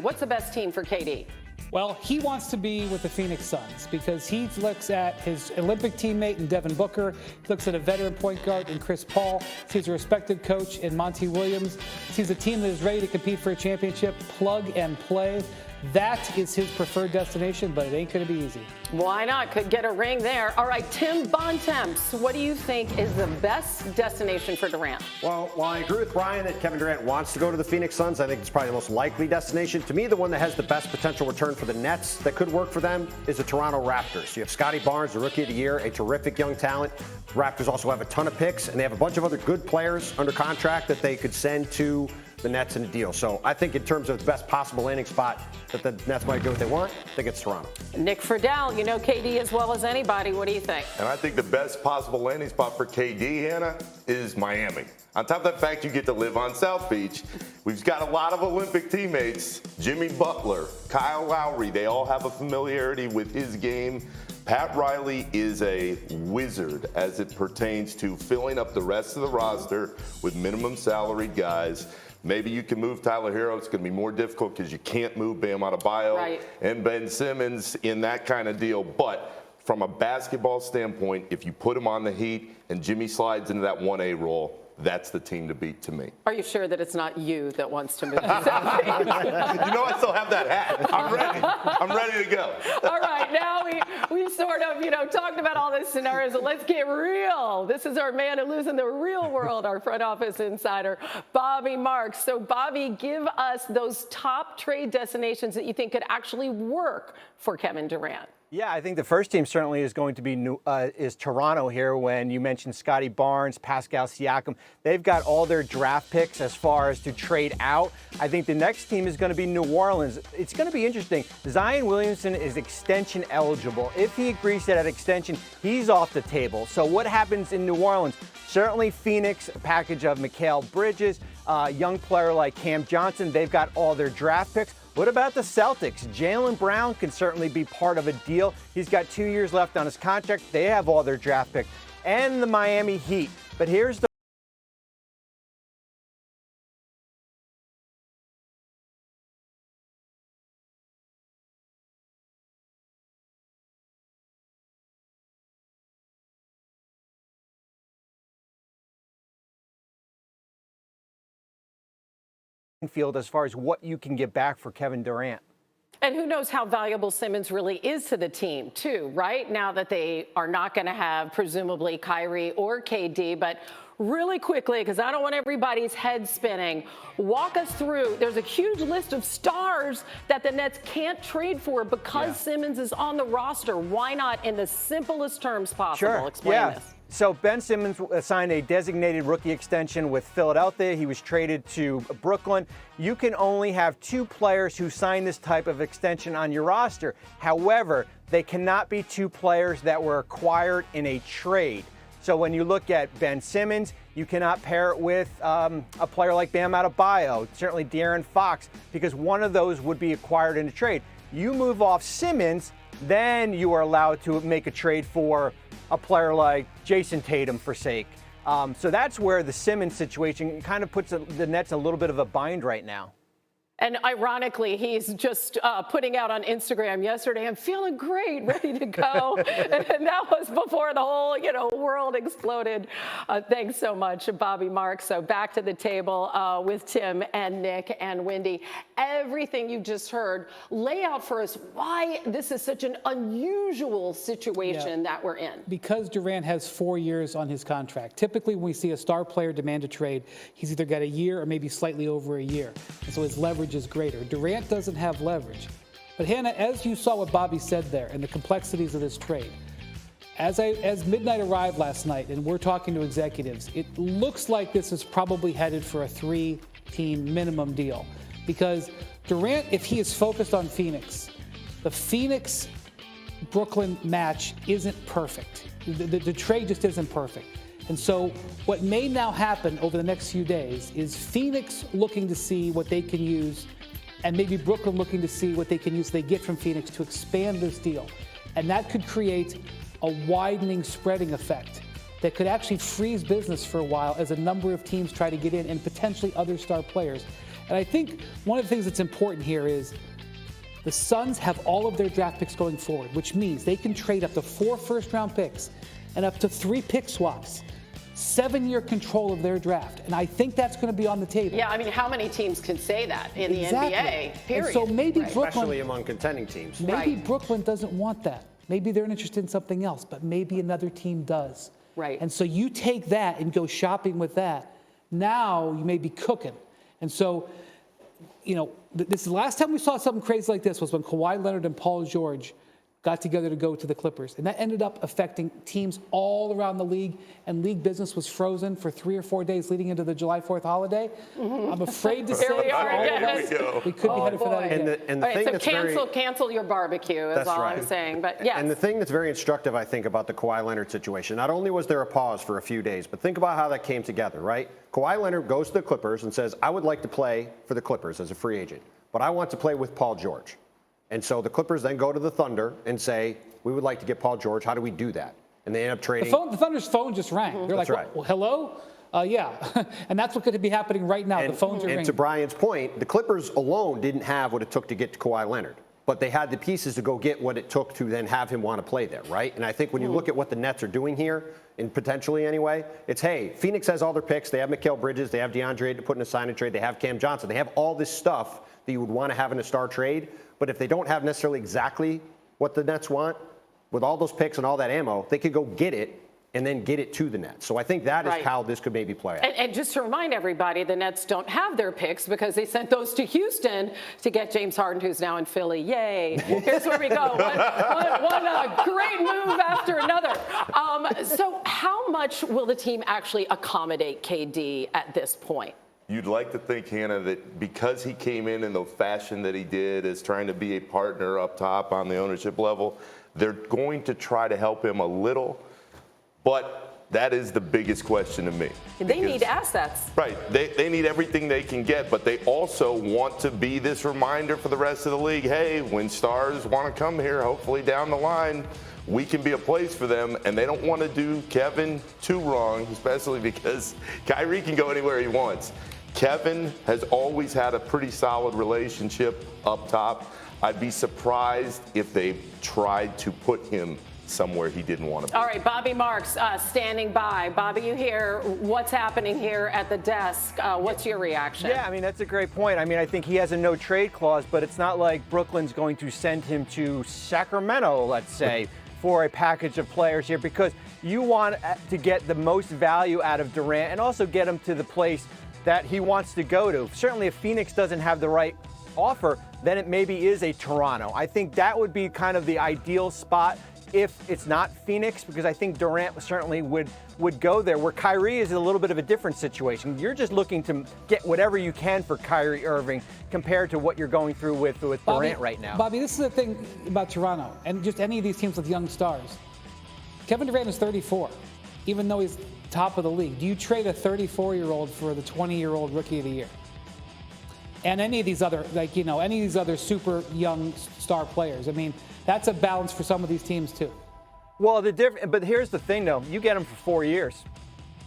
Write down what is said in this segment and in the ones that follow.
What's the best team for KD? Well, he wants to be with the Phoenix Suns because he looks at his Olympic teammate in Devin Booker. He looks at a veteran point guard in Chris Paul. Sees a respected coach in Monty Williams. Sees a team that is ready to compete for a championship, plug and play. That is his preferred destination, but it ain't going to be easy. Why not? Could get a ring there. All right, Tim Bontemps, what do you think is the best destination for Durant? Well, while I agree with Brian that Kevin Durant wants to go to the Phoenix Suns, I think it's probably the most likely destination. To me, the one that has the best potential return for the Nets that could work for them is the Toronto Raptors. You have Scotty Barnes, the Rookie of the Year, a terrific young talent. The Raptors also have a ton of picks, and they have a bunch of other good players under contract that they could send to the Nets in a deal. So I think in terms of the best possible landing spot that the Nets might do what they want, I think it's Toronto. Nick Friedel, you know KD as well as anybody. What do you think? And I think the best possible landing spot for KD, Hannah, is Miami. On top of the fact you get to live on South Beach, we've got a lot of Olympic teammates. Jimmy Butler, Kyle Lowry, they all have a familiarity with his game. Pat Riley is a wizard as it pertains to filling up the rest of the roster with minimum salaried guys. Maybe you can move Tyler Hero. It's going to be more difficult because you can't move Bam Adebayo and Ben Simmons in that kind of deal. But from a basketball standpoint, if you put him on the Heat and Jimmy slides into that 1A role, that's the team to beat to me. Are you sure that it's not you that wants to move? You know I still have that hat. I'm ready. I'm ready to go. All right, now we sort of, talked about all these scenarios, so let's get real. This is our man who lives in the real world, our front office insider, Bobby Marks. So, Bobby, give us those top trade destinations that you think could actually work for Kevin Durant. Yeah, I think the first team certainly is going to be is Toronto here. When you mentioned Scotty Barnes, Pascal Siakam, they've got all their draft picks as far as to trade out. I think the next team is going to be New Orleans. It's going to be interesting. Zion Williamson is extension eligible. If he agrees to that extension, he's off the table. So what happens in New Orleans? Certainly Phoenix, a package of Mikal Bridges, young player like Cam Johnson. They've got all their draft picks. What about the Celtics? Jaylen Brown can certainly be part of a deal. He's got 2 years left on his contract. They have all their draft picks. And the Miami Heat. But here's the field as far as what you can get back for Kevin Durant. And who knows how valuable Simmons really is to the team, too, right? Now that they are not going to have, presumably, Kyrie or KD. But really quickly, because I don't want everybody's head spinning, walk us through. There's a huge list of stars that the Nets can't trade for because Simmons is on the roster. Why not, in the simplest terms possible? Sure. Explain this. So Ben Simmons signed a designated rookie extension with Philadelphia. He was traded to Brooklyn. You can only have 2 players who sign this type of extension on your roster. However, they cannot be 2 players that were acquired in a trade. So when you look at Ben Simmons, you cannot pair it with a player like Bam Adebayo, certainly De'Aaron Fox, because one of those would be acquired in a trade. You move off Simmons, then you are allowed to make a trade for a player like Jason Tatum, for sake. So that's where the Simmons situation kind of puts the Nets in a little bit of a bind right now. And ironically, he's just putting out on Instagram yesterday, I'm feeling great, ready to go. And that was before the whole, world exploded. Thanks so much, Bobby Marks. So back to the table with Tim and Nick and Wendy. Everything you just heard, lay out for us why this is such an unusual situation that we're in. Because Durant has 4 years on his contract. Typically, when we see a star player demand a trade, he's either got a year or maybe slightly over a year. And so his leverage is greater. Durant doesn't have leverage. But Hannah, as you saw what Bobby said there and the complexities of this trade, as midnight arrived last night and we're talking to executives, it looks like this is probably headed for a 3-team minimum deal. Because Durant, if he is focused on Phoenix, the Phoenix-Brooklyn match isn't perfect. The trade just isn't perfect. And so what may now happen over the next few days is Phoenix looking to see what they can use and maybe Brooklyn looking to see what they can use they get from Phoenix to expand this deal. And that could create a widening, spreading effect that could actually freeze business for a while as a number of teams try to get in and potentially other star players. And I think one of the things that's important here is the Suns have all of their draft picks going forward, which means they can trade up to 4 first-round picks and up to 3 pick swaps. 7-year control of their draft. And I think that's going to be on the table. Yeah, I mean, how many teams can say that in the NBA, period? And so maybe Brooklyn, especially among contending teams. Maybe Brooklyn doesn't want that. Maybe they're interested in something else, but maybe another team does. Right. And so you take that and go shopping with that. Now you may be cooking. And so, you know, this is the last time we saw something crazy like this was when Kawhi Leonard and Paul George got together to go to the Clippers. And that ended up affecting teams all around the league, and league business was frozen for 3 or 4 days leading into the July 4th holiday. I'm afraid to say Here we are again. we could be headed for that again. And the All thing right, that's so cancel your barbecue is That's all right. I'm saying. But yes. And the thing that's very instructive, I think, about the Kawhi Leonard situation, not only was there a pause for a few days, but think about how that came together, right? Kawhi Leonard goes to the Clippers and says, I would like to play for the Clippers as a free agent, but I want to play with Paul George. And so the Clippers then go to the Thunder and say, we would like to get Paul George. How do we do that? And they end up trading. The Thunder's phone just rang. They're That's like, right. well, hello? Yeah. And that's what could be happening right now. The phones are ringing. And to Brian's point, the Clippers alone didn't have what it took to get to Kawhi Leonard. But they had the pieces to go get what it took to then have him want to play there, right? And I think when you look at what the Nets are doing here, and potentially anyway, it's, hey, Phoenix has all their picks. They have Mikal Bridges. They have DeAndre to put in a sign and trade. They have Cam Johnson. They have all this stuff that you would want to have in a star trade. But if they don't have necessarily exactly what the Nets want, with all those picks and all that ammo, they could go get it and then get it to the Nets. So I think that is how this could maybe play out. And just to remind everybody, the Nets don't have their picks because they sent those to Houston to get James Harden, who's now in Philly. Yay. Here's where we go. One great move after another. So how much will the team actually accommodate KD at this point? You'd like to think, Hannah, that because he came in the fashion that he did as trying to be a partner up top on the ownership level, they're going to try to help him a little, but that is the biggest question to me. They need assets. Right. They need everything they can get, but they also want to be this reminder for the rest of the league, hey, when stars want to come here, hopefully down the line, we can be a place for them, and they don't want to do Kevin too wrong, especially because Kyrie can go anywhere he wants. Kevin has always had a pretty solid relationship up top. I'd be surprised if they tried to put him somewhere he didn't want to be. All right, Bobby Marks standing by. Bobby, you hear what's happening here at the desk. What's your reaction? Yeah, I mean, that's a great point. I mean, I think he has a no trade clause, but it's not like Brooklyn's going to send him to Sacramento, let's say, for a package of players here, because you want to get the most value out of Durant and also get him to the place that he wants to go to. Certainly if Phoenix doesn't have the right offer, then it maybe is a Toronto. I think that would be kind of the ideal spot if it's not Phoenix, because I think Durant certainly would go there, where Kyrie is a little bit of a different situation. You're just looking to get whatever you can for Kyrie Irving compared to what you're going through with Durant right now. Bobby, this is the thing about Toronto and just any of these teams with young stars. Kevin Durant is 34, even though he's top of the league. Do you trade a 34-year-old for the 20-year-old rookie of the year? And any of these other, any of these other super young star players. I mean, that's a balance for some of these teams too. Well, but here's the thing, though. You get him for 4 years.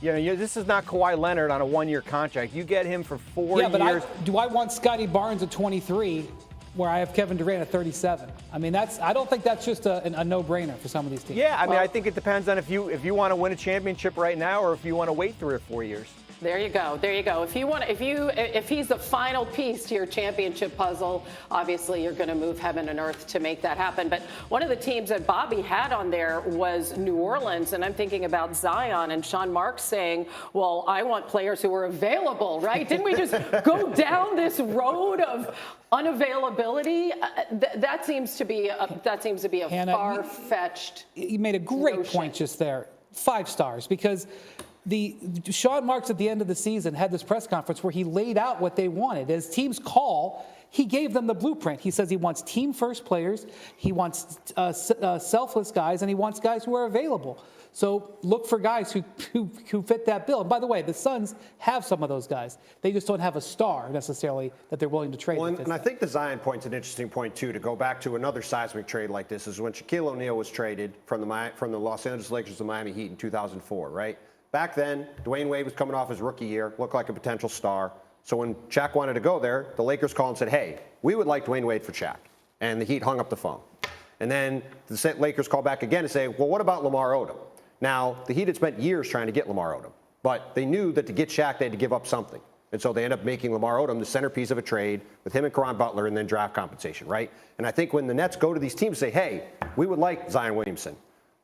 This is not Kawhi Leonard on a 1-year contract. You get him for 4 years. Yeah, but do I want Scotty Barnes at 23 where I have Kevin Durant at 37? I mean, I don't think that's just a no-brainer for some of these teams. Yeah, I mean, I think it depends on if you want to win a championship right now or if you want to wait 3 or 4 years. There you go. There you go. If he's the final piece to your championship puzzle, obviously you're going to move heaven and earth to make that happen. But one of the teams that Bobby had on there was New Orleans, and I'm thinking about Zion and Sean Marks saying, "Well, I want players who are available." Right? Didn't we just go down this road of unavailability? That seems to be a Hannah, far-fetched. You made a great notion. point just there. 5 stars, because Sean Marks at the end of the season had this press conference where he laid out what they wanted. As teams call, he gave them the blueprint. He says he wants team-first players, he wants selfless guys, and he wants guys who are available. So look for guys who fit that bill. And by the way, the Suns have some of those guys. They just don't have a star necessarily that they're willing to trade. Well, and I think the Zion point's an interesting point, too, to go back to another seismic trade like this is when Shaquille O'Neal was traded from the Los Angeles Lakers to Miami Heat in 2004, right? Back then, Dwayne Wade was coming off his rookie year, looked like a potential star. So when Shaq wanted to go there, the Lakers called and said, hey, we would like Dwayne Wade for Shaq. And the Heat hung up the phone. And then the Lakers called back again and say, well, what about Lamar Odom? Now, the Heat had spent years trying to get Lamar Odom, but they knew that to get Shaq, they had to give up something. And so they ended up making Lamar Odom the centerpiece of a trade with him and Caron Butler and then draft compensation, right? And I think when the Nets go to these teams and say, hey, we would like Zion Williamson.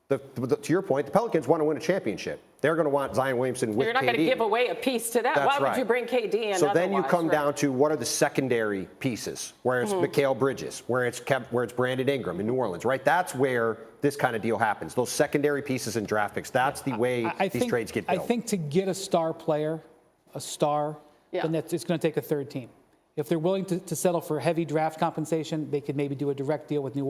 To your point, the Pelicans want to win a championship. They're going to want Zion Williamson with KD. You're not going to give away a piece to that. That's Why would you bring KD in? So then you come right? down to what are the secondary pieces, where it's Mikal Bridges, where it's Brandon Ingram in New Orleans, right? That's where this kind of deal happens. Those secondary pieces and draft picks, that's the way these trades get built. I think to get a star player, then it's going to take a third team. If they're willing to settle for heavy draft compensation, they could maybe do a direct deal with New Orleans.